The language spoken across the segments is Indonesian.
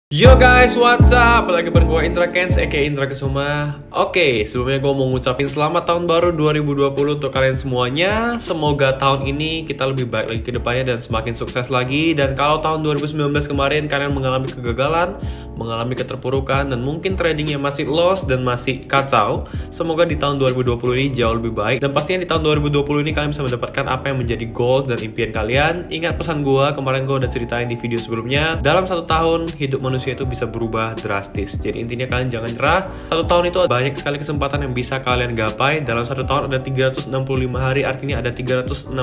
Yo guys, what's up? Balik bareng gue Indra Kens, aka Indra Kesuma. Oke, sebelumnya gue mau ngucapin selamat tahun baru 2020 untuk kalian semuanya. Semoga tahun ini kita lebih baik lagi ke depannya dan semakin sukses lagi. Dan kalau tahun 2019 kemarin kalian mengalami kegagalan, mengalami keterpurukan, dan mungkin tradingnya masih loss dan masih kacau, semoga di tahun 2020 ini jauh lebih baik. Dan pastinya di tahun 2020 ini kalian bisa mendapatkan apa yang menjadi goals dan impian kalian. Ingat pesan gue, kemarin gue udah ceritain di video sebelumnya. Dalam 1 tahun, hidup manusia itu bisa berubah drastis. Jadi intinya kalian jangan nyerah. 1 tahun itu banyak sekali kesempatan yang bisa kalian gapai. Dalam 1 tahun ada 365 hari, artinya ada 365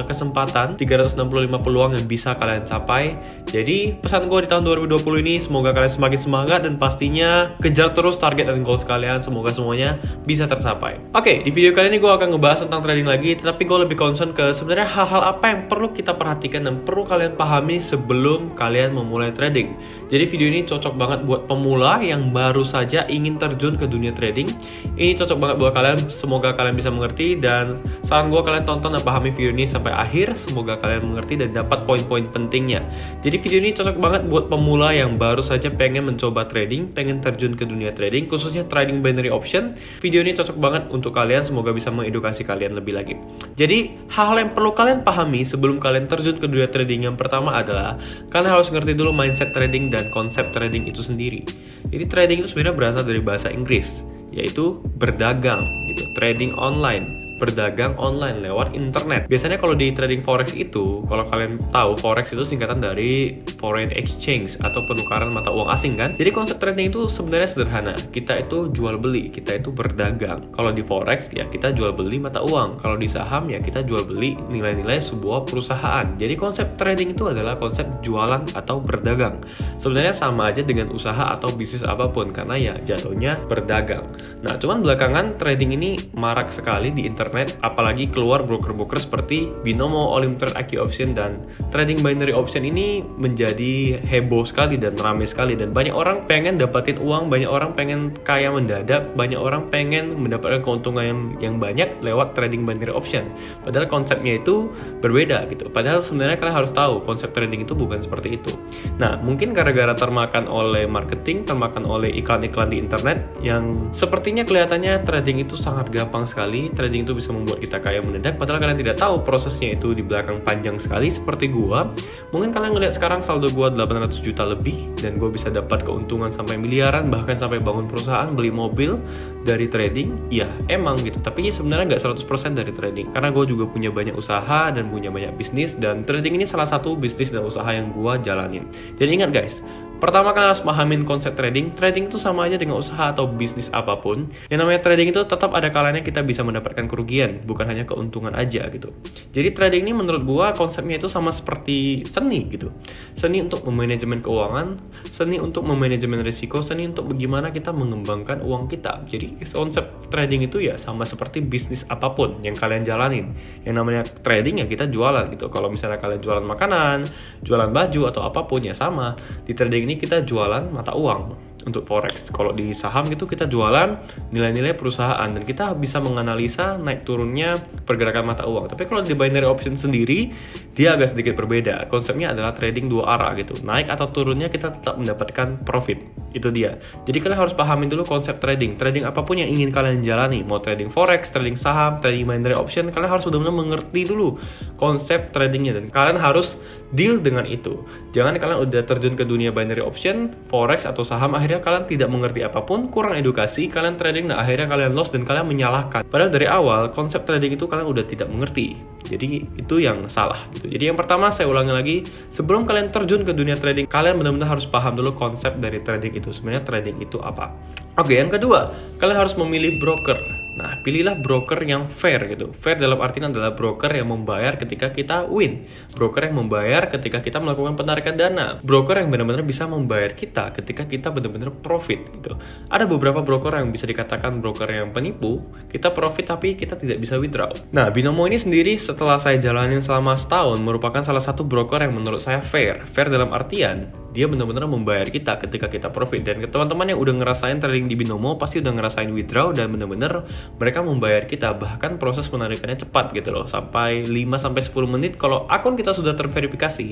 kesempatan, 365 peluang yang bisa kalian capai. Jadi pesan gue di tahun 2020 ini, semoga kalian semakin semangat dan pastinya kejar terus target dan goals kalian. Semoga semuanya bisa tercapai. Oke, di video kali ini gue akan ngebahas tentang trading lagi, tetapi gue lebih concern ke sebenarnya hal-hal apa yang perlu kita perhatikan dan perlu kalian pahami sebelum kalian memulai trading. Jadi video ini cocok banget buat pemula yang baru saja ingin terjun ke dunia trading. Ini cocok banget buat kalian, semoga kalian bisa mengerti. Dan saran gue, kalian tonton dan pahami video ini sampai akhir. Semoga kalian mengerti dan dapat poin-poin pentingnya. Jadi video ini cocok banget buat pemula yang baru saja pengen mencoba trading, pengen terjun ke dunia trading, khususnya trading binary option. Video ini cocok banget untuk kalian, semoga bisa mengedukasi kalian lebih lagi. Jadi hal-hal yang perlu kalian pahami sebelum kalian terjun ke dunia trading, yang pertama adalah kalian harus ngerti dulu mindset trading dan konsep trading itu sendiri. Jadi trading itu sebenarnya berasal dari bahasa Inggris, yaitu berdagang gitu, trading online. Berdagang online lewat internet. Biasanya kalau di trading forex itu, kalau kalian tahu, forex itu singkatan dari foreign exchange atau penukaran mata uang asing kan. Jadi konsep trading itu sebenarnya sederhana. Kita itu jual beli, kita itu berdagang. Kalau di forex ya kita jual beli mata uang. Kalau di saham ya kita jual beli nilai-nilai sebuah perusahaan. Jadi konsep trading itu adalah konsep jualan atau berdagang. Sebenarnya sama aja dengan usaha atau bisnis apapun, karena ya jatuhnya berdagang. Nah, cuman belakangan trading ini marak sekali di internet, apalagi keluar broker-broker seperti Binomo, Olymtrade, IQ Option, dan trading binary option ini menjadi heboh sekali dan ramai sekali. Dan banyak orang pengen dapatin uang, banyak orang pengen kaya mendadak, banyak orang pengen mendapatkan keuntungan yang banyak lewat trading binary option. Padahal konsepnya itu berbeda gitu. Padahal sebenarnya kalian harus tahu konsep trading itu bukan seperti itu. Nah, mungkin gara-gara termakan oleh marketing, termakan oleh iklan-iklan di internet yang sepertinya kelihatannya trading itu sangat gampang sekali, trading itu bisa membuat kita kaya mendadak, padahal kalian tidak tahu prosesnya itu di belakang panjang sekali. Seperti gua, mungkin kalian ngeliat sekarang saldo gua 800 juta lebih dan gua bisa dapat keuntungan sampai miliaran, bahkan sampai bangun perusahaan, beli mobil dari trading. Ya emang gitu, tapi sebenarnya nggak 100% dari trading, karena gua juga punya banyak usaha dan punya banyak bisnis, dan trading ini salah satu bisnis dan usaha yang gua jalanin. Jadi ingat guys, pertama kalian harus pahamin konsep trading. Trading itu sama aja dengan usaha atau bisnis apapun. Yang namanya trading itu tetap ada kalanya kita bisa mendapatkan kerugian, bukan hanya keuntungan aja gitu. Jadi trading ini menurut gua konsepnya itu sama seperti seni gitu. Seni untuk memanajemen keuangan, seni untuk memanajemen risiko, seni untuk bagaimana kita mengembangkan uang kita. Jadi konsep trading itu ya sama seperti bisnis apapun yang kalian jalanin. Yang namanya trading ya kita jualan gitu. Kalau misalnya kalian jualan makanan, jualan baju atau apapun ya sama. Di trading ini kita jualan mata uang untuk forex. Kalau di saham gitu kita jualan nilai-nilai perusahaan dan kita bisa menganalisa naik turunnya pergerakan mata uang. Tapi kalau di binary option sendiri dia agak sedikit berbeda. Konsepnya adalah trading 2 arah gitu. Naik atau turunnya kita tetap mendapatkan profit. Itu dia. Jadi kalian harus pahamin dulu konsep trading. Trading apapun yang ingin kalian jalani, mau trading forex, trading saham, trading binary option, kalian harus benar-benar mengerti dulu konsep tradingnya dan kalian harus deal dengan itu. Jangan kalian udah terjun ke dunia binary option, forex atau saham, akhirnya kalian tidak mengerti apapun, kurang edukasi, kalian trading, nah akhirnya kalian loss dan kalian menyalahkan. Padahal dari awal konsep trading itu kalian udah tidak mengerti. Jadi itu yang salah gitu. Jadi yang pertama saya ulangi lagi, sebelum kalian terjun ke dunia trading, kalian benar-benar harus paham dulu konsep dari trading itu. Sebenarnya trading itu apa? Oke, yang kedua, kalian harus memilih broker. Nah, pilihlah broker yang fair gitu. Fair dalam artian adalah broker yang membayar ketika kita win. Broker yang membayar ketika kita melakukan penarikan dana. Broker yang benar-benar bisa membayar kita ketika kita benar-benar profit gitu. Ada beberapa broker yang bisa dikatakan broker yang penipu. Kita profit tapi kita tidak bisa withdraw. Nah, Binomo ini sendiri setelah saya jalanin selama setahun merupakan salah satu broker yang menurut saya fair. Fair dalam artian dia benar-benar membayar kita ketika kita profit. Dan teman-teman yang udah ngerasain trading di Binomo pasti udah ngerasain withdraw dan benar-benar mereka membayar kita, bahkan proses penarikannya cepat gitu loh, sampai 5-10 menit. Kalau akun kita sudah terverifikasi,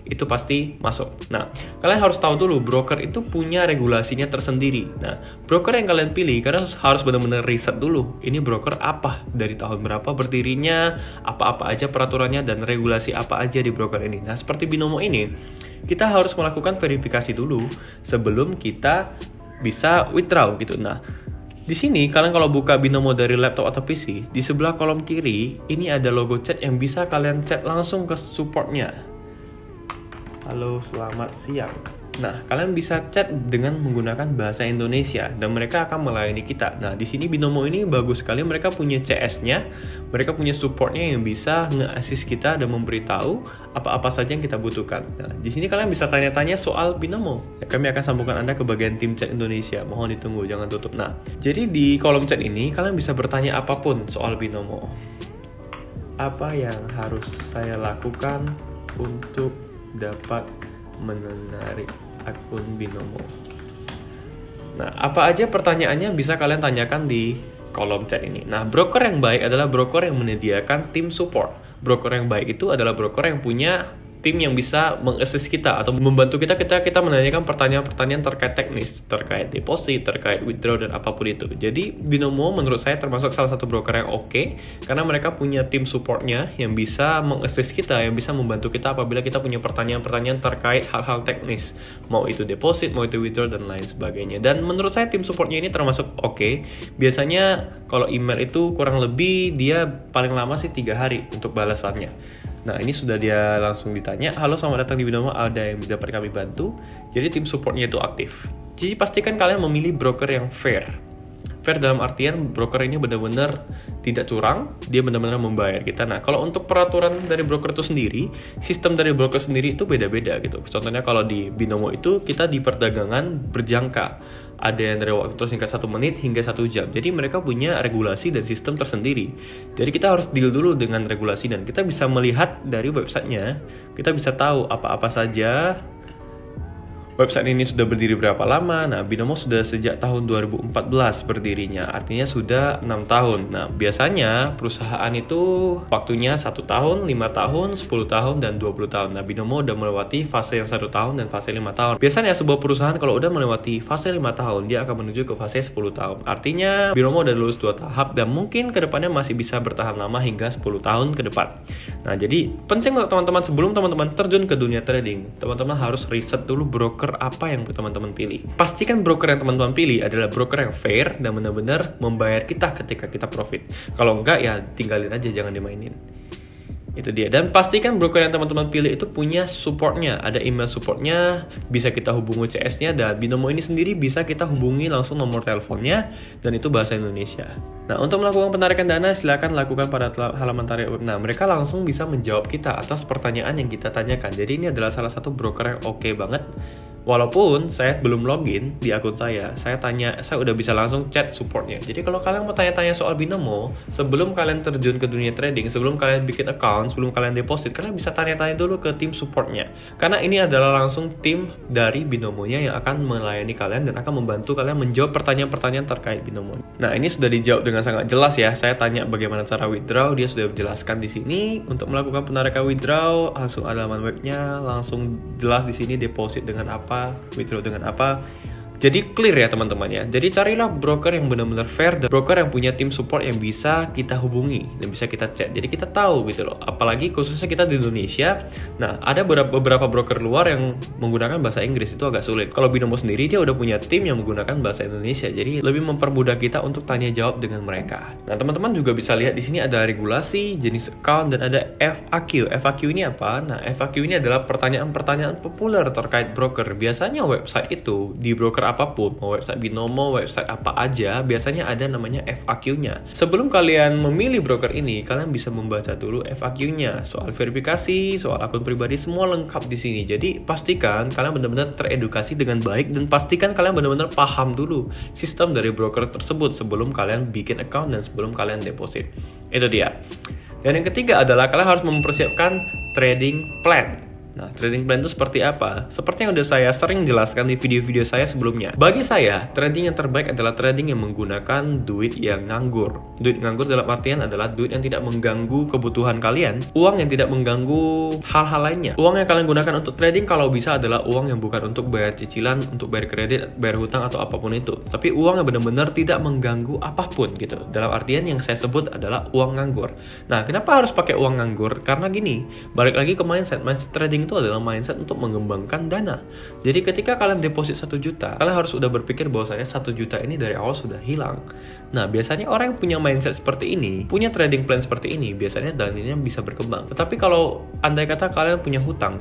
itu pasti masuk. Nah, kalian harus tahu dulu, broker itu punya regulasinya tersendiri. Nah, broker yang kalian pilih, kalian harus benar-benar riset dulu, ini broker apa, dari tahun berapa berdirinya, apa-apa aja peraturannya, dan regulasi apa aja di broker ini. Nah, seperti Binomo ini, kita harus melakukan verifikasi dulu sebelum kita bisa withdraw gitu. Nah, di sini kalian kalau buka Binomo dari laptop atau PC, di sebelah kolom kiri ini ada logo chat yang bisa kalian chat langsung ke supportnya. Halo, selamat siang. Nah, kalian bisa chat dengan menggunakan bahasa Indonesia dan mereka akan melayani kita. Nah, di sini Binomo ini bagus sekali, mereka punya CS-nya, mereka punya supportnya yang bisa nge-assist kita dan memberitahu apa-apa saja yang kita butuhkan. Nah, di sini kalian bisa tanya-tanya soal Binomo. Ya, kami akan sambungkan Anda ke bagian tim chat Indonesia. Mohon ditunggu, jangan tutup. Nah, jadi di kolom chat ini kalian bisa bertanya apapun soal Binomo. Apa yang harus saya lakukan untuk dapat menarik akun Binomo? Nah, apa aja pertanyaannya bisa kalian tanyakan di kolom chat ini. Nah, broker yang baik adalah broker yang menyediakan tim support. Broker yang baik itu adalah broker yang punya tim yang bisa meng-assist kita atau membantu kita menanyakan pertanyaan-pertanyaan terkait teknis, terkait deposit, terkait withdraw, dan apapun itu. Jadi Binomo menurut saya termasuk salah satu broker yang oke, karena mereka punya tim supportnya yang bisa meng-assist kita, yang bisa membantu kita apabila kita punya pertanyaan-pertanyaan terkait hal-hal teknis, mau itu deposit, mau itu withdraw, dan lain sebagainya. Dan menurut saya tim supportnya ini termasuk oke. Biasanya kalau email itu kurang lebih dia paling lama sih 3 hari untuk balasannya. Nah, ini sudah dia langsung ditanya, halo selamat datang di Binomo, ada yang dapat kami bantu. Jadi tim supportnya itu aktif. Jadi pastikan kalian memilih broker yang fair. Fair dalam artian broker ini benar-benar tidak curang, dia benar-benar membayar kita. Nah, kalau untuk peraturan dari broker itu sendiri, sistem dari broker sendiri itu beda-beda gitu. Contohnya kalau di Binomo itu kita di perdagangan berjangka. Ada yang dari waktu singkat 1 menit hingga 1 jam. Jadi mereka punya regulasi dan sistem tersendiri. Jadi kita harus deal dulu dengan regulasi dan kita bisa melihat dari websitenya. Kita bisa tahu apa-apa saja. Website ini sudah berdiri berapa lama? Nah, Binomo sudah sejak tahun 2014 berdirinya, artinya sudah 6 tahun. Nah, biasanya perusahaan itu waktunya 1 tahun, 5 tahun, 10 tahun, dan 20 tahun. Nah, Binomo udah melewati fase yang 1 tahun dan fase 5 tahun. Biasanya sebuah perusahaan kalau udah melewati fase 5 tahun, dia akan menuju ke fase 10 tahun. Artinya, Binomo udah lulus 2 tahap dan mungkin kedepannya masih bisa bertahan lama hingga 10 tahun ke depan. Nah, jadi penting untuk teman-teman sebelum teman-teman terjun ke dunia trading, teman-teman harus riset dulu broker apa yang teman-teman pilih. Pastikan broker yang teman-teman pilih adalah broker yang fair dan benar-benar membayar kita ketika kita profit. Kalau enggak ya tinggalin aja, jangan dimainin. Itu dia. Dan pastikan broker yang teman-teman pilih itu punya supportnya, ada email supportnya, bisa kita hubungi CS-nya, dan Binomo ini sendiri bisa kita hubungi langsung nomor teleponnya, dan itu bahasa Indonesia. Nah, untuk melakukan penarikan dana silakan lakukan pada halaman tarik. Nah, mereka langsung bisa menjawab kita atas pertanyaan yang kita tanyakan. Jadi ini adalah salah satu broker yang oke banget. Walaupun saya belum login di akun saya udah bisa langsung chat supportnya. Jadi kalau kalian mau tanya-tanya soal Binomo, sebelum kalian terjun ke dunia trading, sebelum kalian bikin account, sebelum kalian deposit, kalian bisa tanya-tanya dulu ke tim supportnya. Karena ini adalah langsung tim dari Binomonya yang akan melayani kalian dan akan membantu kalian menjawab pertanyaan-pertanyaan terkait Binomo. Nah, ini sudah dijawab dengan sangat jelas ya. Saya tanya bagaimana cara withdraw, dia sudah menjelaskan di sini. Untuk melakukan penarikan withdraw, langsung ada laman webnya, langsung jelas di sini deposit dengan apa, withdraw dengan apa. Jadi clear ya teman-teman ya. Jadi carilah broker yang benar-benar fair dan broker yang punya tim support yang bisa kita hubungi dan bisa kita chat. Jadi kita tahu gitu loh. Apalagi khususnya kita di Indonesia. Nah, ada beberapa broker luar yang menggunakan bahasa Inggris, itu agak sulit. Kalau Binomo sendiri dia udah punya tim yang menggunakan bahasa Indonesia. Jadi lebih mempermudah kita untuk tanya jawab dengan mereka. Nah, teman-teman juga bisa lihat di sini ada regulasi, jenis account, dan ada FAQ. FAQ ini apa? Nah, FAQ ini adalah pertanyaan-pertanyaan populer terkait broker. Biasanya website itu di broker apapun, mau website Binomo, website apa aja, biasanya ada namanya FAQ-nya. Sebelum kalian memilih broker ini, kalian bisa membaca dulu FAQ-nya, soal verifikasi, soal akun pribadi, semua lengkap di sini. Jadi pastikan kalian benar-benar teredukasi dengan baik dan pastikan kalian benar-benar paham dulu sistem dari broker tersebut sebelum kalian bikin account dan sebelum kalian deposit. Itu dia. Dan yang ketiga adalah kalian harus mempersiapkan trading plan. Nah, trading plan itu seperti apa? Seperti yang udah saya sering jelaskan di video-video saya sebelumnya. Bagi saya, trading yang terbaik adalah trading yang menggunakan duit yang nganggur. Duit nganggur dalam artian adalah duit yang tidak mengganggu kebutuhan kalian, uang yang tidak mengganggu hal-hal lainnya. Uang yang kalian gunakan untuk trading kalau bisa adalah uang yang bukan untuk bayar cicilan, untuk bayar kredit, bayar hutang atau apapun itu. Tapi uang yang benar-benar tidak mengganggu apapun gitu. Dalam artian yang saya sebut adalah uang nganggur. Nah, kenapa harus pakai uang nganggur? Karena gini, balik lagi ke mindset trading itu adalah mindset untuk mengembangkan dana. Jadi ketika kalian deposit 1 juta, kalian harus udah berpikir bahwasanya 1 juta ini dari awal sudah hilang. Nah, biasanya orang yang punya mindset seperti ini, punya trading plan seperti ini, biasanya dananya bisa berkembang. Tetapi kalau andai kata kalian punya hutang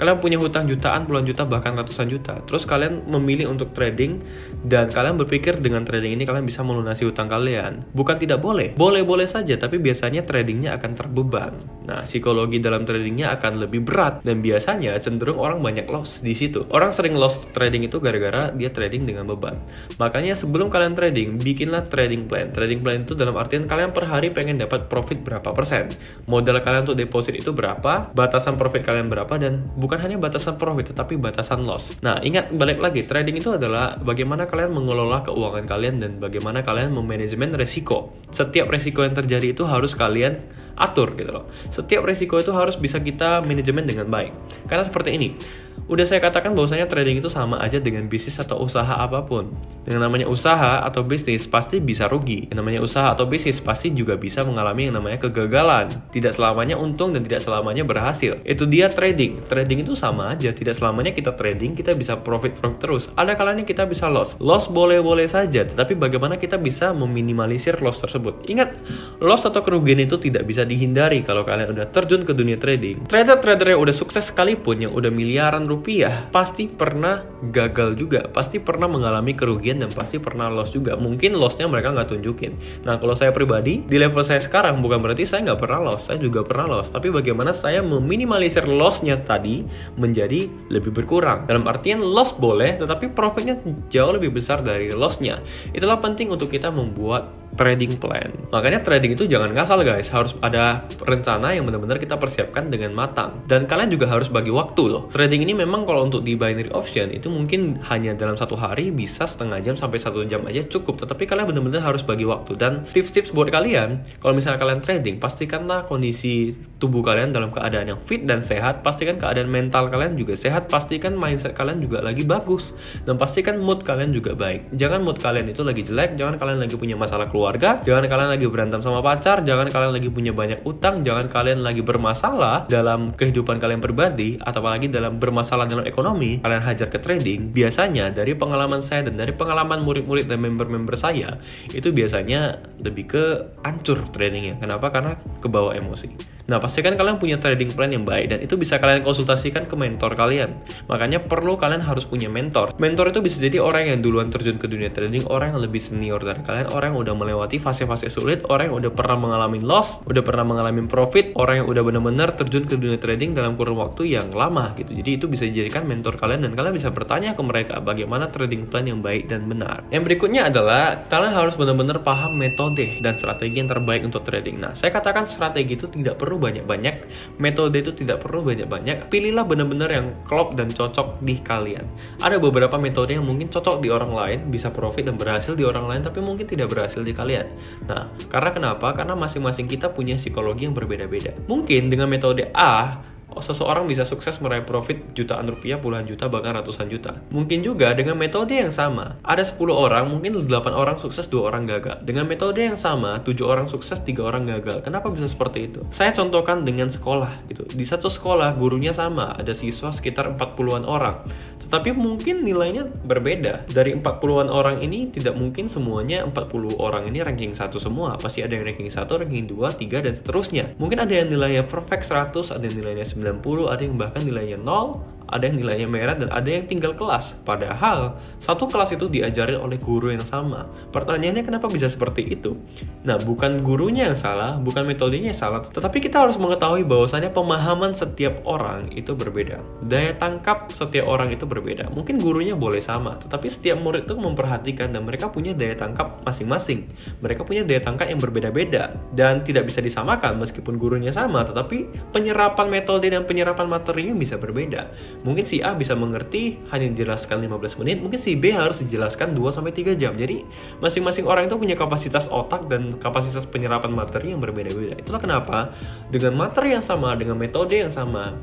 jutaan, puluhan juta, bahkan ratusan juta, terus kalian memilih untuk trading dan kalian berpikir dengan trading ini kalian bisa melunasi hutang kalian. Bukan tidak boleh, boleh-boleh saja, tapi biasanya tradingnya akan terbeban. Nah, psikologi dalam tradingnya akan lebih berat dan biasanya cenderung orang banyak loss di situ. Orang sering loss trading itu gara-gara dia trading dengan beban. Makanya sebelum kalian trading, bikinlah trading plan. Trading plan itu dalam artian kalian per hari pengen dapat profit berapa persen. Modal kalian untuk deposit itu berapa, batasan profit kalian berapa, dan bukan hanya batasan profit tetapi batasan loss. Nah, ingat, balik lagi, trading itu adalah bagaimana kalian mengelola keuangan kalian dan bagaimana kalian memanajemen resiko. Setiap resiko yang terjadi itu harus kalian atur gitu loh. Setiap resiko itu harus bisa kita manajemen dengan baik. Karena seperti ini, udah saya katakan bahwasanya trading itu sama aja dengan bisnis atau usaha apapun. Dengan namanya usaha atau bisnis pasti bisa rugi. Yang namanya usaha atau bisnis pasti juga bisa mengalami yang namanya kegagalan. Tidak selamanya untung dan tidak selamanya berhasil. Itu dia trading. Trading itu sama aja. Tidak selamanya kita trading kita bisa profit terus. Ada kalanya kita bisa loss. Loss boleh-boleh saja, tetapi bagaimana kita bisa meminimalisir loss tersebut. Ingat, loss atau kerugian itu tidak bisa dihindari kalau kalian udah terjun ke dunia trading. Trader-trader yang udah sukses sekalipun, yang udah miliaran rupiah, pasti pernah gagal juga, pasti pernah mengalami kerugian dan pasti pernah loss juga. Mungkin lossnya mereka nggak tunjukin. Nah, kalau saya pribadi di level saya sekarang bukan berarti saya nggak pernah loss, saya juga pernah loss. Tapi bagaimana saya meminimalisir lossnya tadi menjadi lebih berkurang. Dalam artian loss boleh, tetapi profitnya jauh lebih besar dari lossnya. Itulah penting untuk kita membuat trading plan. Makanya trading itu jangan ngasal guys, harus ada rencana yang benar-benar kita persiapkan dengan matang. Dan kalian juga harus bagi waktu loh. Trading ini memang kalau untuk di binary option itu mungkin hanya dalam 1 hari bisa setengah jam sampai 1 jam aja cukup. Tetapi kalian benar-benar harus bagi waktu. Dan tips-tips buat kalian, kalau misalnya kalian trading, pastikanlah kondisi tubuh kalian dalam keadaan yang fit dan sehat. Pastikan keadaan mental kalian juga sehat. Pastikan mindset kalian juga lagi bagus. Dan pastikan mood kalian juga baik. Jangan mood kalian itu lagi jelek, jangan kalian lagi punya masalah keluarga, jangan kalian lagi berantem sama pacar, jangan kalian lagi punya banyak utang, jangan kalian lagi bermasalah dalam kehidupan kalian pribadi, atau apalagi dalam bermasalah dalam ekonomi, kalian hajar ke trading. Biasanya dari pengalaman saya dan dari pengalaman murid-murid dan member-member saya, itu biasanya lebih ke hancur tradingnya. Kenapa? Karena kebawa emosi. Nah, pastikan kalian punya trading plan yang baik dan itu bisa kalian konsultasikan ke mentor kalian. Makanya perlu kalian harus punya mentor. Mentor itu bisa jadi orang yang duluan terjun ke dunia trading, orang yang lebih senior dari kalian, orang yang udah melewati fase-fase sulit, orang yang udah pernah mengalami loss, udah pernah mengalami profit, orang yang udah benar-benar terjun ke dunia trading dalam kurun waktu yang lama gitu. Jadi itu bisa dijadikan mentor kalian dan kalian bisa bertanya ke mereka bagaimana trading plan yang baik dan benar. Yang berikutnya adalah kalian harus benar-benar paham metode dan strategi yang terbaik untuk trading. Nah, saya katakan strategi itu tidak perlu banyak-banyak, metode itu tidak perlu banyak-banyak. Pilihlah benar-benar yang klop dan cocok di kalian. Ada beberapa metode yang mungkin cocok di orang lain, bisa profit dan berhasil di orang lain, tapi mungkin tidak berhasil di kalian. Nah, karena kenapa? Karena masing-masing kita punya psikologi yang berbeda-beda. Mungkin dengan metode A, seseorang bisa sukses meraih profit jutaan rupiah, puluhan juta, bahkan ratusan juta. Mungkin juga dengan metode yang sama, ada 10 orang, mungkin 8 orang sukses, 2 orang gagal. Dengan metode yang sama, 7 orang sukses, 3 orang gagal. Kenapa bisa seperti itu? Saya contohkan dengan sekolah gitu. Di satu sekolah, gurunya sama, ada siswa sekitar 40-an orang. Tetapi mungkin nilainya berbeda. Dari 40-an orang ini, tidak mungkin semuanya 40 orang ini ranking 1 semua. Pasti ada yang ranking 1, ranking 2, 3, dan seterusnya. Mungkin ada yang nilainya perfect 100, ada yang nilainya 90, ada yang bahkan nilainya 0, ada yang nilainya merah, dan ada yang tinggal kelas. Padahal satu kelas itu diajarin oleh guru yang sama. Pertanyaannya kenapa bisa seperti itu? Nah, bukan gurunya yang salah, bukan metodenya yang salah, tetapi kita harus mengetahui bahwasannya pemahaman setiap orang itu berbeda. Daya tangkap setiap orang itu berbeda. Mungkin gurunya boleh sama, tetapi setiap murid itu memperhatikan dan mereka punya daya tangkap masing-masing. Mereka punya daya tangkap yang berbeda-beda dan tidak bisa disamakan meskipun gurunya sama, tetapi penyerapan metode dan penyerapan materinya bisa berbeda. Mungkin si A bisa mengerti hanya dijelaskan 15 menit, mungkin si B harus dijelaskan 2-3 jam. Jadi masing-masing orang itu punya kapasitas otak dan kapasitas penyerapan materi yang berbeda-beda. Itulah kenapa dengan materi yang sama, dengan metode yang sama,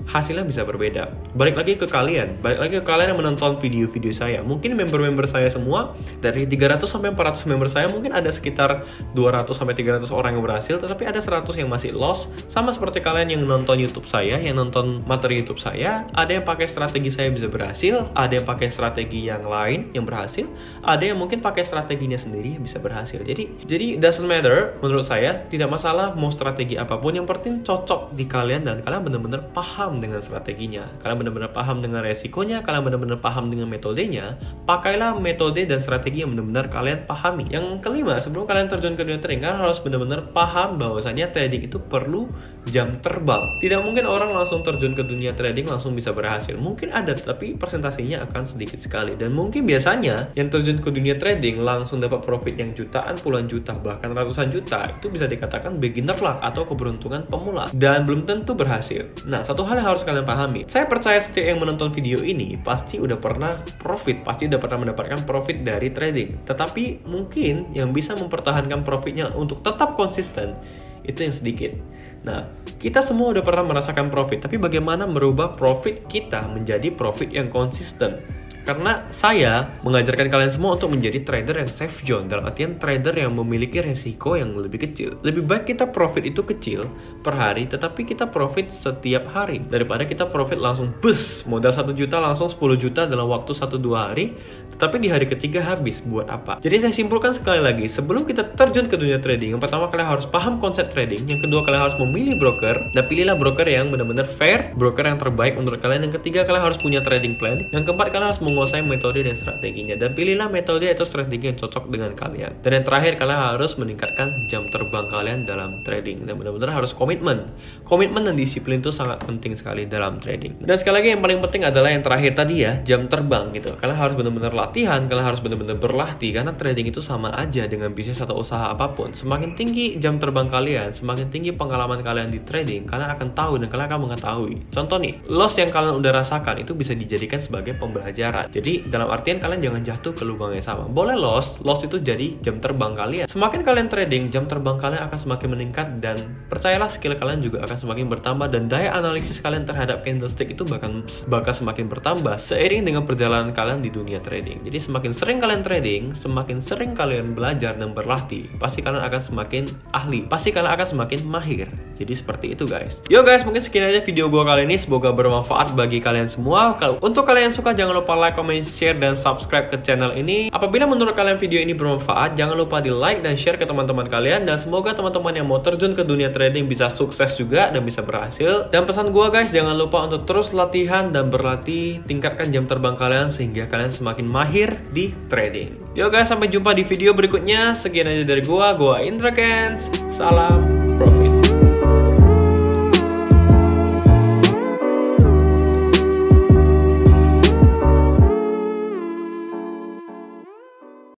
hasilnya bisa berbeda. Balik lagi ke kalian yang menonton video-video saya. Mungkin member-member saya semua, dari 300 sampai 400 member saya, mungkin ada sekitar 200 sampai 300 orang yang berhasil, tetapi ada 100 yang masih lost. Sama seperti kalian yang nonton YouTube saya, yang nonton materi YouTube saya, ada yang pakai strategi saya bisa berhasil, ada yang pakai strategi yang lain yang berhasil, ada yang mungkin pakai strateginya sendiri yang bisa berhasil. Jadi doesn't matter, menurut saya tidak masalah mau strategi apapun, yang penting cocok di kalian dan kalian benar-benar paham dengan strateginya, kalian benar-benar paham dengan resikonya, kalian benar-benar paham dengan metodenya. Pakailah metode dan strategi yang benar-benar kalian pahami. Yang kelima, sebelum kalian terjun ke dunia trading, kalian harus benar-benar paham bahwasanya trading itu perlu jam terbang. Tidak mungkin orang langsung terjun ke dunia trading langsung bisa berhasil. Mungkin ada, tapi persentasenya akan sedikit sekali. Dan mungkin biasanya yang terjun ke dunia trading langsung dapat profit yang jutaan, puluhan juta, bahkan ratusan juta, itu bisa dikatakan beginner luck atau keberuntungan pemula, dan belum tentu berhasil. Nah, satu hal yang harus kalian pahami, saya percaya setiap yang menonton video ini pasti udah pernah profit, pasti udah pernah mendapatkan profit dari trading. Tetapi mungkin yang bisa mempertahankan profitnya untuk tetap konsisten itu yang sedikit. Nah, kita semua udah pernah merasakan profit, tapi bagaimana merubah profit kita menjadi profit yang konsisten? Karena saya mengajarkan kalian semua untuk menjadi trader yang safe zone, dalam artian trader yang memiliki resiko yang lebih kecil. Lebih baik kita profit itu kecil per hari, tetapi kita profit setiap hari, daripada kita profit langsung bus, modal 1 juta langsung 10 juta dalam waktu 1-2 hari, tetapi di hari ketiga habis. Buat apa? Jadi saya simpulkan sekali lagi, sebelum kita terjun ke dunia trading, yang pertama kalian harus paham konsep trading, yang kedua kalian harus memilih broker, dan pilihlah broker yang benar-benar fair, broker yang terbaik menurut kalian, yang ketiga kalian harus punya trading plan, yang keempat kalian harus menguasai metode dan strateginya, dan pilihlah metode atau strategi yang cocok dengan kalian. Dan yang terakhir, kalian harus meningkatkan jam terbang kalian dalam trading, dan benar-benar harus komitmen dan disiplin itu sangat penting sekali dalam trading. Dan sekali lagi yang paling penting adalah yang terakhir tadi ya, jam terbang gitu. Kalian harus benar-benar latihan, kalian harus benar-benar berlatih, karena trading itu sama aja dengan bisnis atau usaha apapun. Semakin tinggi jam terbang kalian, semakin tinggi pengalaman kalian di trading, kalian akan tahu dan kalian akan mengetahui. Contoh nih, loss yang kalian udah rasakan itu bisa dijadikan sebagai pembelajaran. Jadi dalam artian kalian jangan jatuh ke lubang yang sama. Boleh loss itu jadi jam terbang kalian. Semakin kalian trading, jam terbang kalian akan semakin meningkat, dan percayalah skill kalian juga akan semakin bertambah, dan daya analisis kalian terhadap candlestick itu bakal semakin bertambah seiring dengan perjalanan kalian di dunia trading. Jadi semakin sering kalian trading, semakin sering kalian belajar dan berlatih, pasti kalian akan semakin ahli, pasti kalian akan semakin mahir. Jadi seperti itu guys. Yo guys, mungkin sekian aja video gua kali ini, semoga bermanfaat bagi kalian semua. Kalau untuk kalian yang suka, jangan lupa like, comment, share, dan subscribe ke channel ini. Apabila menurut kalian video ini bermanfaat, jangan lupa di like dan share ke teman-teman kalian, dan semoga teman-teman yang mau terjun ke dunia trading bisa sukses juga dan bisa berhasil. Dan pesan gua guys, jangan lupa untuk terus latihan dan berlatih, tingkatkan jam terbang kalian sehingga kalian semakin mahir di trading. Yo guys, sampai jumpa di video berikutnya. Sekian aja dari gua Indra Kens. Salam profit.